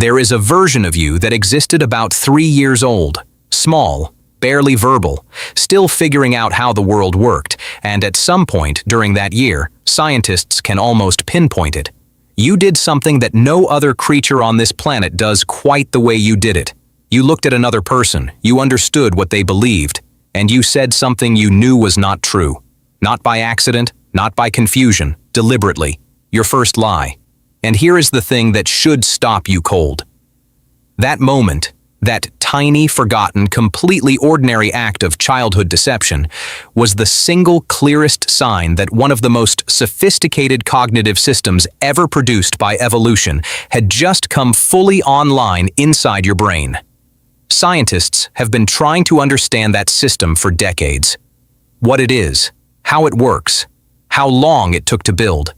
There is a version of you that existed about 3 years old, small, barely verbal, still figuring out how the world worked, and at some point during that year, scientists can almost pinpoint it. You did something that no other creature on this planet does quite the way you did it. You looked at another person, you understood what they believed, and you said something you knew was not true. Not by accident, not by confusion, deliberately. Your first lie. And here is the thing that should stop you cold. That moment, that tiny, forgotten, completely ordinary act of childhood deception, was the single clearest sign that one of the most sophisticated cognitive systems ever produced by evolution had just come fully online inside your brain. Scientists have been trying to understand that system for decades. What it is, how it works, how long it took to build.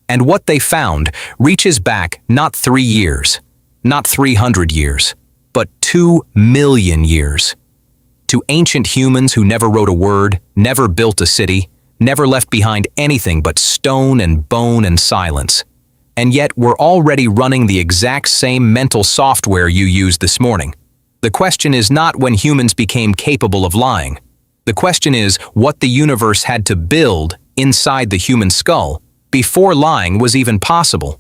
And what they found reaches back not 3 years, not 300 years, but 2 million years. To ancient humans who never wrote a word, never built a city, never left behind anything but stone and bone and silence. And yet we're already running the exact same mental software you used this morning. The question is not when humans became capable of lying. The question is what the universe had to build inside the human skull before lying was even possible.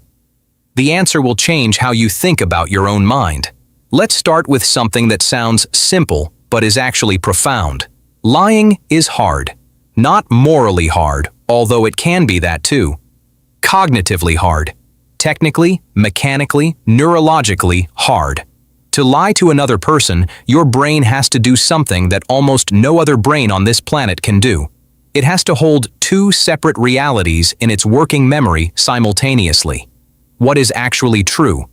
The answer will change how you think about your own mind. Let's start with something that sounds simple but is actually profound. Lying is hard. Not morally hard, although it can be that too. Cognitively hard. Technically, mechanically, neurologically hard. To lie to another person, your brain has to do something that almost no other brain on this planet can do. It has to hold 2 separate realities in its working memory simultaneously. What is actually true,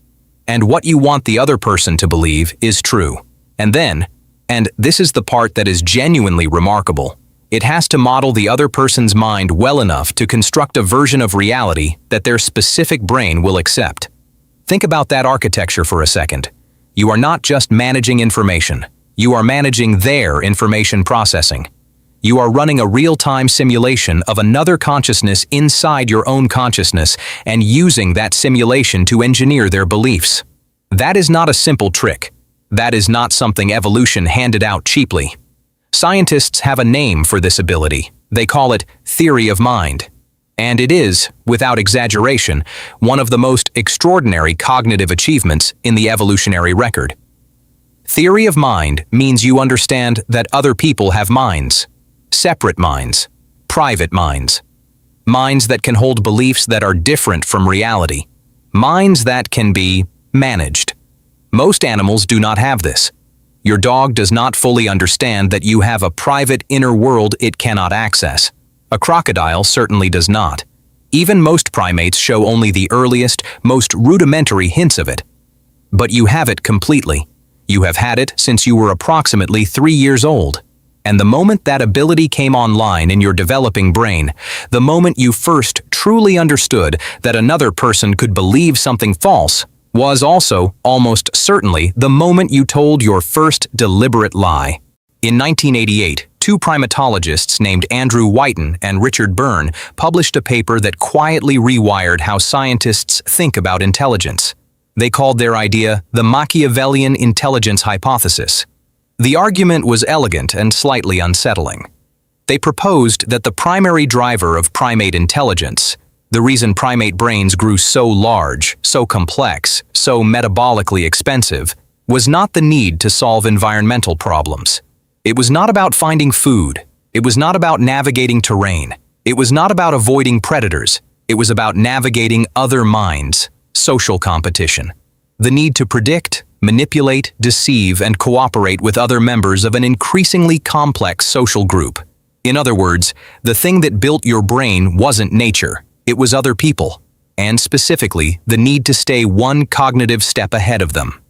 and what you want the other person to believe is true. And then, and this is the part that is genuinely remarkable, it has to model the other person's mind well enough to construct a version of reality that their specific brain will accept. Think about that architecture for a second. You are not just managing information. You are managing their information processing. You are running a real-time simulation of another consciousness inside your own consciousness and using that simulation to engineer their beliefs. That is not a simple trick. That is not something evolution handed out cheaply. Scientists have a name for this ability. They call it theory of mind. And it is, without exaggeration, one of the most extraordinary cognitive achievements in the evolutionary record. Theory of mind means you understand that other people have minds. Separate minds, private minds, minds that can hold beliefs that are different from reality, minds that can be managed. Most animals do not have this. Your dog does not fully understand that you have a private inner world it cannot access. A crocodile certainly does not. Even most primates show only the earliest, most rudimentary hints of it. But you have it completely. You have had it since you were approximately 3 years old. And the moment that ability came online in your developing brain, the moment you first truly understood that another person could believe something false, was also, almost certainly, the moment you told your first deliberate lie. In 1988, 2 primatologists named Andrew Whiten and Richard Byrne published a paper that quietly rewired how scientists think about intelligence. They called their idea the Machiavellian Intelligence Hypothesis. The argument was elegant and slightly unsettling. They proposed that the primary driver of primate intelligence, the reason primate brains grew so large, so complex, so metabolically expensive, was not the need to solve environmental problems. It was not about finding food. It was not about navigating terrain. It was not about avoiding predators. It was about navigating other minds, social competition. The need to predict, manipulate, deceive, and cooperate with other members of an increasingly complex social group. In other words, the thing that built your brain wasn't nature, it was other people, and specifically, the need to stay one cognitive step ahead of them.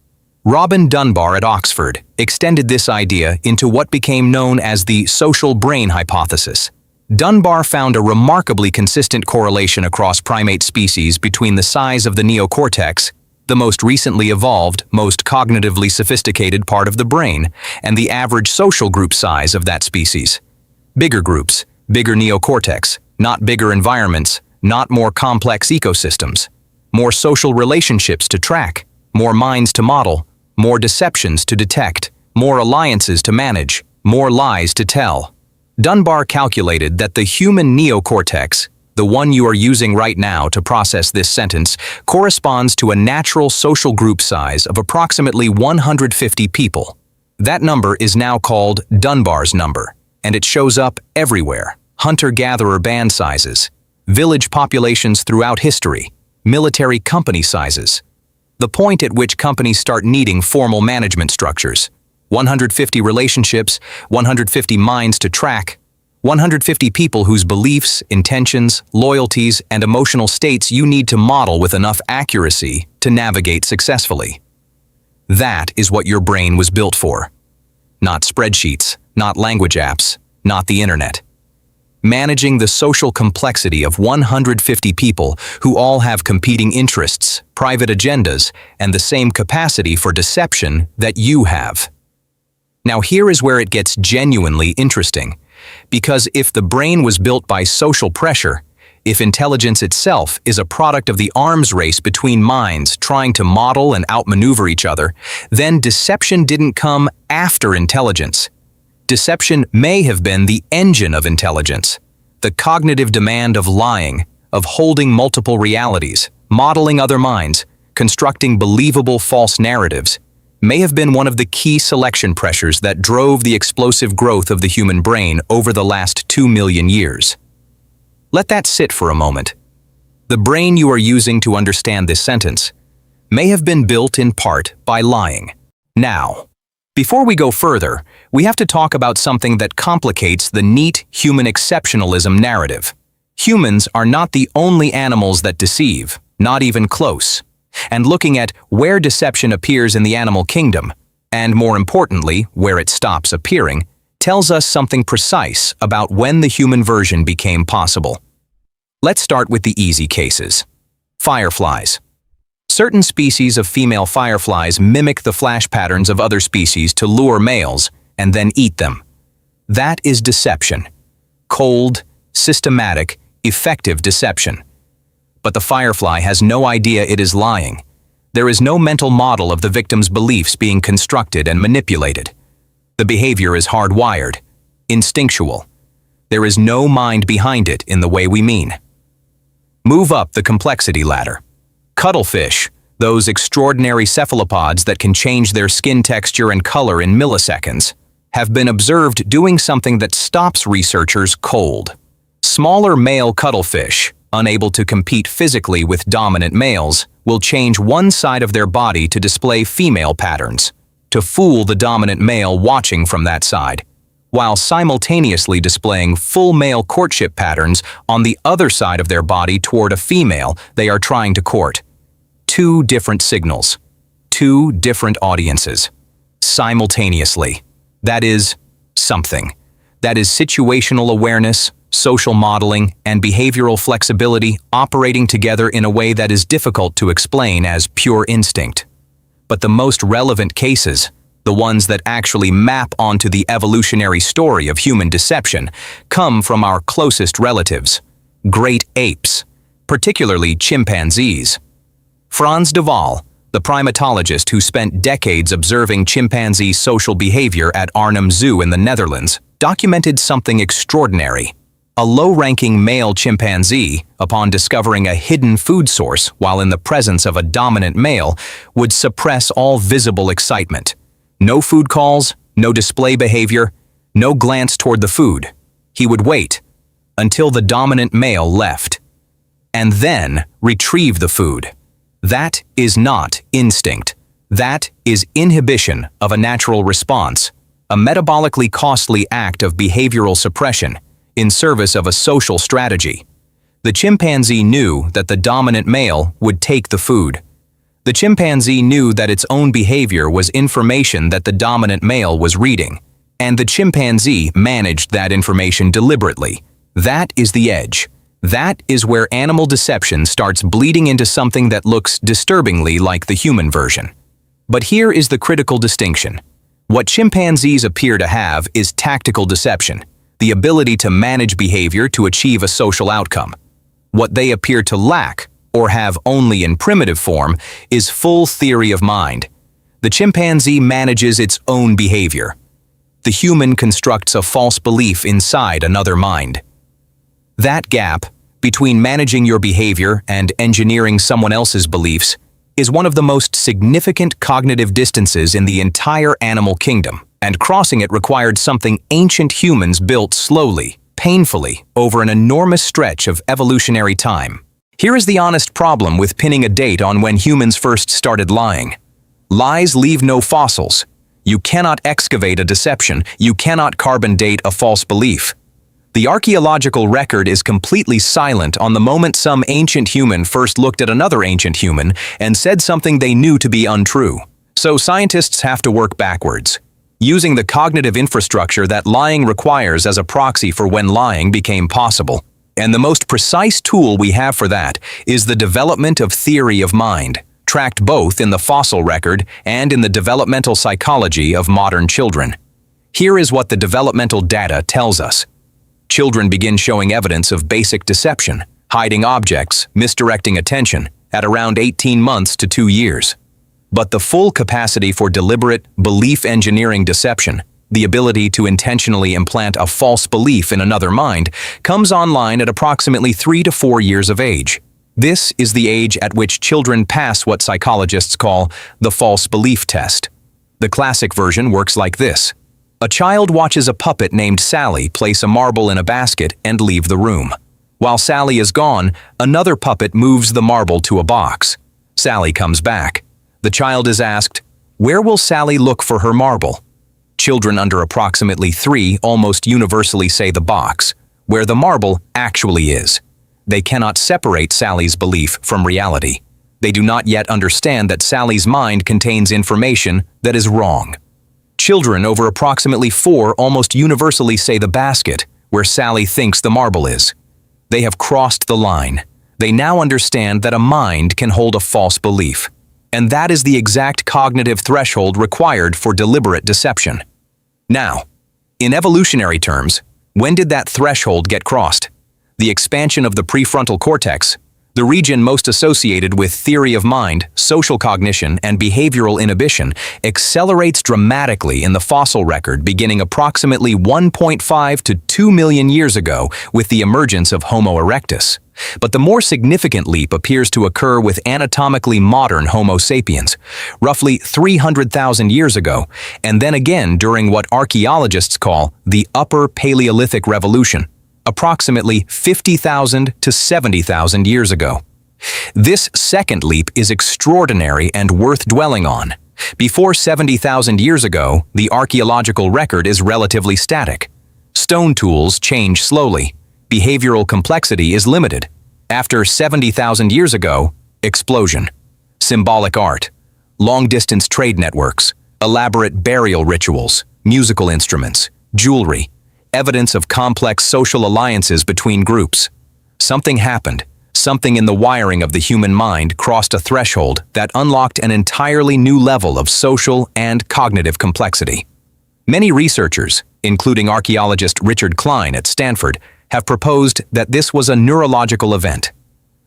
Robin Dunbar at Oxford extended this idea into what became known as the social brain hypothesis. Dunbar found a remarkably consistent correlation across primate species between the size of the neocortex, the most recently evolved, most cognitively sophisticated part of the brain, and the average social group size of that species. Bigger groups, bigger neocortex, not bigger environments, not more complex ecosystems, more social relationships to track, more minds to model, more deceptions to detect, more alliances to manage, more lies to tell. Dunbar calculated that the human neocortex, the one you are using right now to process this sentence, corresponds to a natural social group size of approximately 150 people. That number is now called Dunbar's number, and it shows up everywhere: hunter-gatherer band sizes, village populations throughout history, military company sizes. The point at which companies start needing formal management structures. 150 relationships, 150 minds to track, 150 people whose beliefs, intentions, loyalties, and emotional states you need to model with enough accuracy to navigate successfully. That is what your brain was built for. Not spreadsheets, not language apps, not the internet. Managing the social complexity of 150 people who all have competing interests, private agendas, and the same capacity for deception that you have. Now here is where it gets genuinely interesting, because if the brain was built by social pressure, if intelligence itself is a product of the arms race between minds trying to model and outmaneuver each other, then deception didn't come after intelligence. Deception may have been the engine of intelligence. The cognitive demand of lying, of holding multiple realities, modeling other minds, constructing believable false narratives, may have been one of the key selection pressures that drove the explosive growth of the human brain over the last 2 million years. Let that sit for a moment. The brain you are using to understand this sentence may have been built in part by lying. Now, before we go further, we have to talk about something that complicates the neat human exceptionalism narrative. Humans are not the only animals that deceive, not even close. And looking at where deception appears in the animal kingdom, and more importantly, where it stops appearing, tells us something precise about when the human version became possible. Let's start with the easy cases. Fireflies. Certain species of female fireflies mimic the flash patterns of other species to lure males and then eat them. That is deception. Cold, systematic, effective deception. But the firefly has no idea it is lying. There is no mental model of the victim's beliefs being constructed and manipulated. The behavior is hardwired, instinctual. There is no mind behind it in the way we mean. Move up the complexity ladder. Cuttlefish, those extraordinary cephalopods that can change their skin texture and color in milliseconds, have been observed doing something that stops researchers cold. Smaller male cuttlefish, unable to compete physically with dominant males, will change one side of their body to display female patterns, to fool the dominant male watching from that side, while simultaneously displaying full male courtship patterns on the other side of their body toward a female they are trying to court. Two different signals, two different audiences, simultaneously. That is something. That is situational awareness, social modeling, and behavioral flexibility operating together in a way that is difficult to explain as pure instinct. But the most relevant cases, the ones that actually map onto the evolutionary story of human deception, come from our closest relatives, great apes, particularly chimpanzees. Frans de Waal, the primatologist who spent decades observing chimpanzee social behavior at Arnhem Zoo in the Netherlands, documented something extraordinary. A low-ranking male chimpanzee, upon discovering a hidden food source while in the presence of a dominant male, would suppress all visible excitement. No food calls, no display behavior, no glance toward the food. He would wait until the dominant male left, and then retrieve the food. That is not instinct. That is inhibition of a natural response, a metabolically costly act of behavioral suppression in service of a social strategy. The chimpanzee knew that the dominant male would take the food. The chimpanzee knew that its own behavior was information that the dominant male was reading, and the chimpanzee managed that information deliberately. That is the edge. That is where animal deception starts bleeding into something that looks disturbingly like the human version. But here is the critical distinction. What chimpanzees appear to have is tactical deception, the ability to manage behavior to achieve a social outcome. What they appear to lack, or have only in primitive form, is full theory of mind. The chimpanzee manages its own behavior. The human constructs a false belief inside another mind. That gap between managing your behavior and engineering someone else's beliefs is one of the most significant cognitive distances in the entire animal kingdom, and crossing it required something ancient humans built slowly, painfully, over an enormous stretch of evolutionary time. Here is the honest problem with pinning a date on when humans first started lying. Lies leave no fossils. You cannot excavate a deception. You cannot carbon date a false belief. The archaeological record is completely silent on the moment some ancient human first looked at another ancient human and said something they knew to be untrue. So scientists have to work backwards, using the cognitive infrastructure that lying requires as a proxy for when lying became possible. And the most precise tool we have for that is the development of theory of mind, tracked both in the fossil record and in the developmental psychology of modern children. Here is what the developmental data tells us. Children begin showing evidence of basic deception, hiding objects, misdirecting attention, at around 18 months to 2 years. But the full capacity for deliberate, belief-engineering deception, the ability to intentionally implant a false belief in another mind, comes online at approximately 3 to 4 years of age. This is the age at which children pass what psychologists call the false belief test. The classic version works like this. A child watches a puppet named Sally place a marble in a basket and leave the room. While Sally is gone, another puppet moves the marble to a box. Sally comes back. The child is asked, "Where will Sally look for her marble?" Children under approximately 3 almost universally say the box, where the marble actually is. They cannot separate Sally's belief from reality. They do not yet understand that Sally's mind contains information that is wrong. Children over approximately 4 almost universally say the basket, where Sally thinks the marble is. They have crossed the line. They now understand that a mind can hold a false belief. And that is the exact cognitive threshold required for deliberate deception. Now, in evolutionary terms, when did that threshold get crossed? The expansion of the prefrontal cortex, the region most associated with theory of mind, social cognition, and behavioral inhibition, accelerates dramatically in the fossil record beginning approximately 1.5 to 2 million years ago with the emergence of Homo erectus. But the more significant leap appears to occur with anatomically modern Homo sapiens, roughly 300,000 years ago, and then again during what archaeologists call the Upper Paleolithic Revolution, approximately 50,000 to 70,000 years ago. This second leap is extraordinary and worth dwelling on. Before 70,000 years ago, the archaeological record is relatively static. Stone tools change slowly. Behavioral complexity is limited. After 70,000 years ago, explosion. Symbolic art, long-distance trade networks, elaborate burial rituals, musical instruments, jewelry, evidence of complex social alliances between groups. Something happened. Something in the wiring of the human mind crossed a threshold that unlocked an entirely new level of social and cognitive complexity. Many researchers, including archaeologist Richard Klein at Stanford, have proposed that this was a neurological event,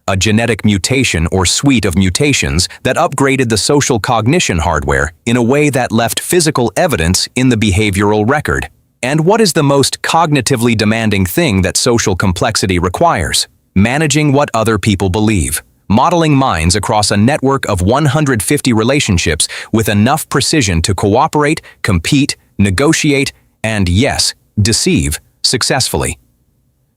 a genetic mutation or suite of mutations that upgraded the social cognition hardware in a way that left physical evidence in the behavioral record. And what is the most cognitively demanding thing that social complexity requires? Managing what other people believe, modeling minds across a network of 150 relationships with enough precision to cooperate, compete, negotiate, and yes, deceive successfully.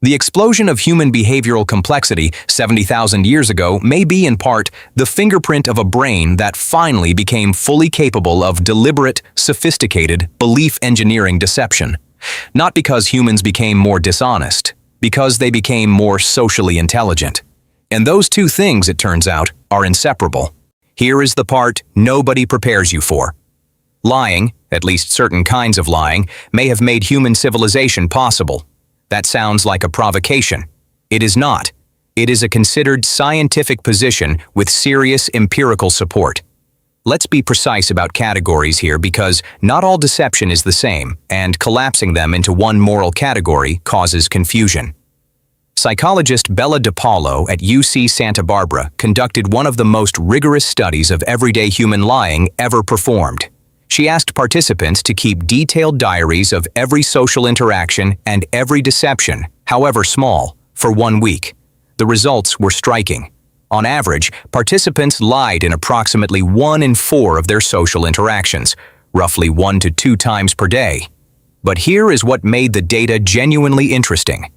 The explosion of human behavioral complexity 70,000 years ago may be in part the fingerprint of a brain that finally became fully capable of deliberate, sophisticated, belief-engineering deception. Not because humans became more dishonest, because they became more socially intelligent. And those two things, it turns out, are inseparable. Here is the part nobody prepares you for. Lying, at least certain kinds of lying, may have made human civilization possible. That sounds like a provocation. It is not. It is a considered scientific position with serious empirical support. Let's be precise about categories here because not all deception is the same, and collapsing them into one moral category causes confusion. Psychologist Bella DePaulo at UC Santa Barbara conducted one of the most rigorous studies of everyday human lying ever performed. She asked participants to keep detailed diaries of every social interaction and every deception, however small, for 1 week. The results were striking. On average, participants lied in approximately 1 in 4 of their social interactions, roughly 1 to 2 times per day. But here is what made the data genuinely interesting.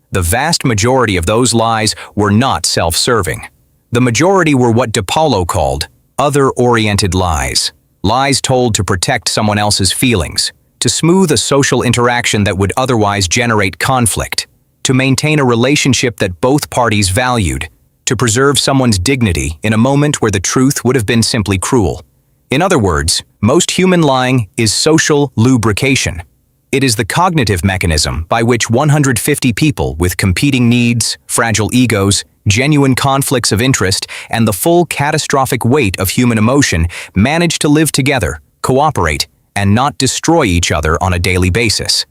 The vast majority of those lies were not self-serving. The majority were what DePaulo called other-oriented lies. Lies told to protect someone else's feelings, to smooth a social interaction that would otherwise generate conflict, to maintain a relationship that both parties valued, to preserve someone's dignity in a moment where the truth would have been simply cruel. In other words, most human lying is social lubrication. It is the cognitive mechanism by which 150 people with competing needs, fragile egos, genuine conflicts of interest, and the full catastrophic weight of human emotion manage to live together, cooperate, and not destroy each other on a daily basis.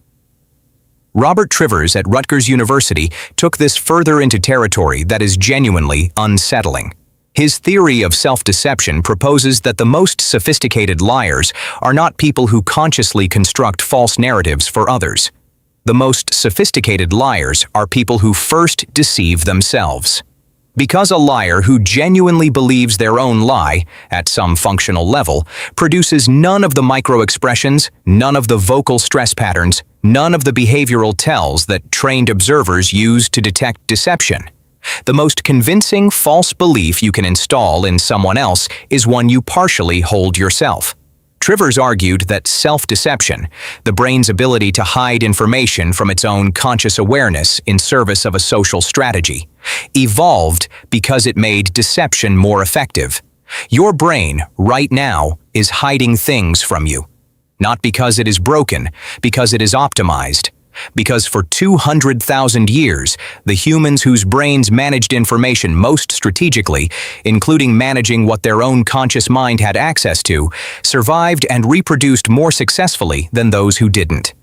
Robert Trivers at Rutgers University took this further into territory that is genuinely unsettling. His theory of self-deception proposes that the most sophisticated liars are not people who consciously construct false narratives for others. The most sophisticated liars are people who first deceive themselves. Because a liar who genuinely believes their own lie, at some functional level, produces none of the micro-expressions, none of the vocal stress patterns, none of the behavioral tells that trained observers use to detect deception. The most convincing false belief you can install in someone else is one you partially hold yourself. Trivers argued that self-deception, the brain's ability to hide information from its own conscious awareness in service of a social strategy, evolved because it made deception more effective. Your brain, right now, is hiding things from you. Not because it is broken, because it is optimized. Because for 200,000 years, the humans whose brains managed information most strategically, including managing what their own conscious mind had access to, survived and reproduced more successfully than those who didn't.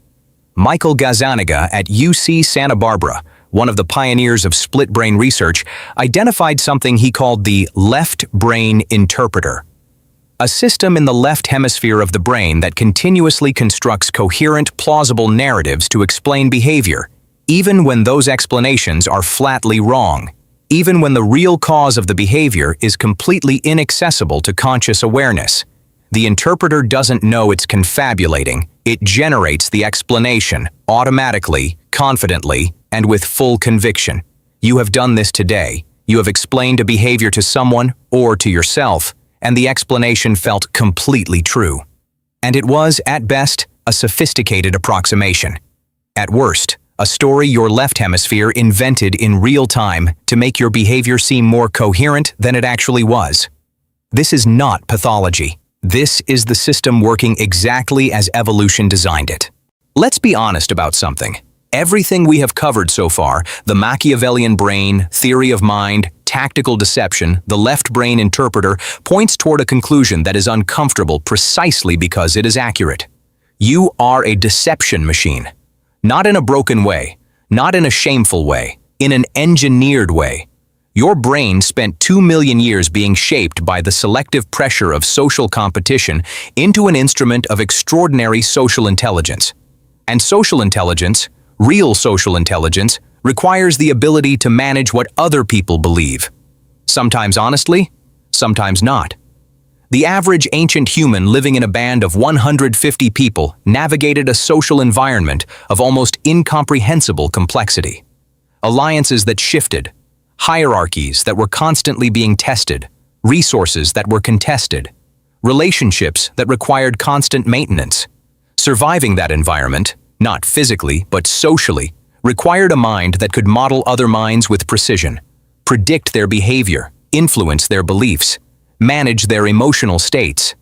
Michael Gazzaniga at UC Santa Barbara, one of the pioneers of split brain research, identified something he called the left brain interpreter. A system in the left hemisphere of the brain that continuously constructs coherent, plausible narratives to explain behavior, even when those explanations are flatly wrong, even when the real cause of the behavior is completely inaccessible to conscious awareness. The interpreter doesn't know it's confabulating, it generates the explanation, automatically, confidently, and with full conviction. You have done this today. You have explained a behavior to someone, or to yourself, and the explanation felt completely true. And it was, at best, a sophisticated approximation. At worst, a story your left hemisphere invented in real time to make your behavior seem more coherent than it actually was. This is not pathology. This is the system working exactly as evolution designed it. Let's be honest about something. Everything we have covered so far, the Machiavellian brain, theory of mind, tactical deception, the left brain interpreter, points toward a conclusion that is uncomfortable precisely because it is accurate. You are a deception machine. Not in a broken way, not in a shameful way, in an engineered way. Your brain spent 2 million years being shaped by the selective pressure of social competition into an instrument of extraordinary social intelligence. And social intelligence, real social intelligence, requires the ability to manage what other people believe. Sometimes honestly, sometimes not. The average ancient human living in a band of 150 people navigated a social environment of almost incomprehensible complexity. Alliances that shifted, hierarchies that were constantly being tested, resources that were contested, relationships that required constant maintenance. Surviving that environment, not physically but socially, required a mind that could model other minds with precision, predict their behavior, influence their beliefs, manage their emotional states.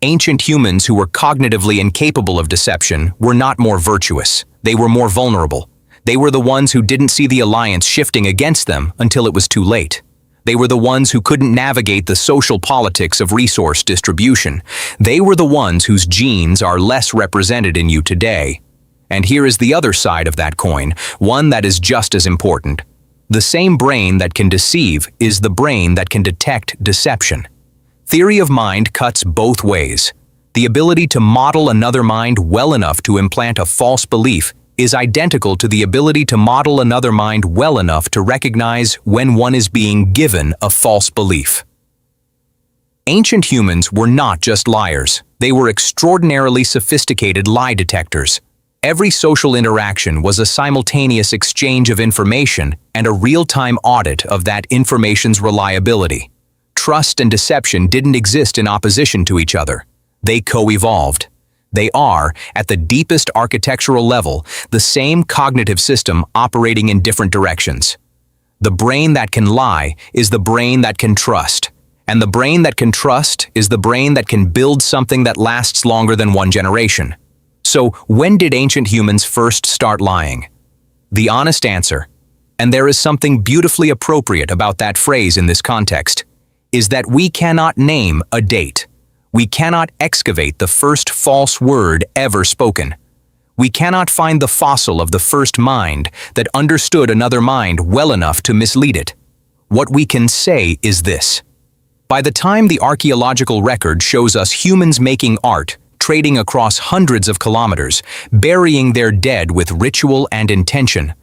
Ancient humans who were cognitively incapable of deception were not more virtuous, they were more vulnerable. They were the ones who didn't see the alliance shifting against them until it was too late. They were the ones who couldn't navigate the social politics of resource distribution. They were the ones whose genes are less represented in you today. And here is the other side of that coin, one that is just as important. The same brain that can deceive is the brain that can detect deception. Theory of mind cuts both ways. The ability to model another mind well enough to implant a false belief is identical to the ability to model another mind well enough to recognize when one is being given a false belief. Ancient humans were not just liars. They were extraordinarily sophisticated lie detectors. Every social interaction was a simultaneous exchange of information and a real-time audit of that information's reliability. Trust and deception didn't exist in opposition to each other. They co-evolved. They are, at the deepest architectural level, the same cognitive system operating in different directions. The brain that can lie is the brain that can trust. And the brain that can trust is the brain that can build something that lasts longer than one generation. So, when did ancient humans first start lying? The honest answer, and there is something beautifully appropriate about that phrase in this context, is that we cannot name a date. We cannot excavate the first false word ever spoken. We cannot find the fossil of the first mind that understood another mind well enough to mislead it. What we can say is this. By the time the archaeological record shows us humans making art, trading across hundreds of kilometers, burying their dead with ritual and intention,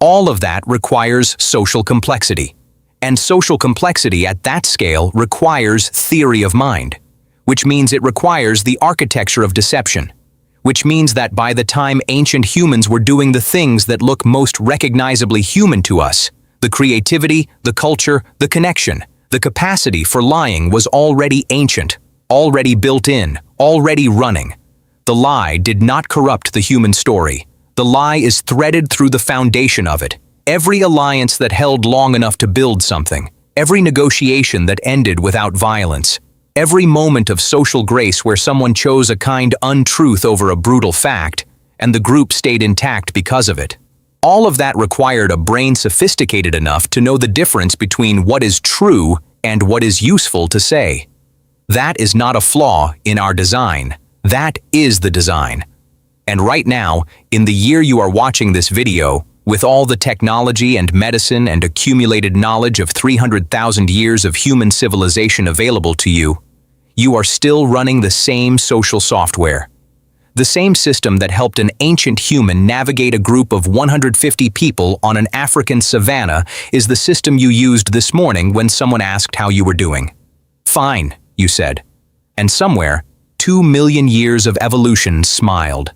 all of that requires social complexity. And social complexity at that scale requires theory of mind, which means it requires the architecture of deception, which means that by the time ancient humans were doing the things that look most recognizably human to us, the creativity, the culture, the connection, the capacity for lying was already ancient, already built in, already running. The lie did not corrupt the human story. The lie is threaded through the foundation of it. Every alliance that held long enough to build something, every negotiation that ended without violence, every moment of social grace where someone chose a kind untruth over a brutal fact, and the group stayed intact because of it. All of that required a brain sophisticated enough to know the difference between what is true and what is useful to say. That is not a flaw in our design. That is the design. And right now, in the year you are watching this video, with all the technology and medicine and accumulated knowledge of 300,000 years of human civilization available to you, you are still running the same social software. The same system that helped an ancient human navigate a group of 150 people on an African savanna is the system you used this morning when someone asked how you were doing. Fine, you said. And somewhere, 2 million years of evolution smiled.